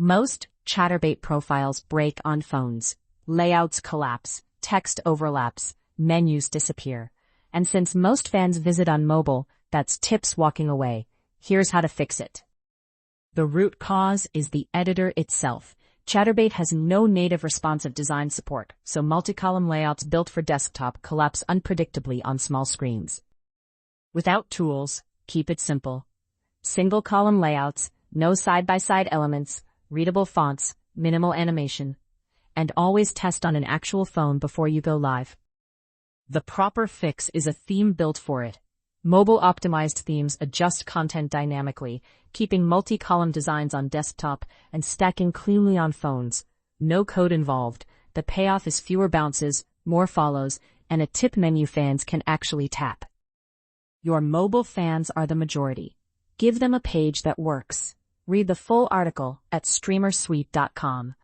Most Chaturbate profiles break on phones. Layouts collapse, text overlaps, menus disappear. And since most fans visit on mobile, that's tips walking away. Here's how to fix it. The root cause is the editor itself. Chaturbate has no native responsive design support, so multi-column layouts built for desktop collapse unpredictably on small screens. Without tools, keep it simple. Single-column layouts, no side-by-side elements, readable fonts, minimal animation, and always test on an actual phone before you go live. The proper fix is a theme built for it. Mobile-optimized themes adjust content dynamically, keeping multi-column designs on desktop and stacking cleanly on phones. No code involved. The payoff is fewer bounces, more follows, and a tip menu fans can actually tap. Your mobile fans are the majority. Give them a page that works. Read the full article at streamersweep.com.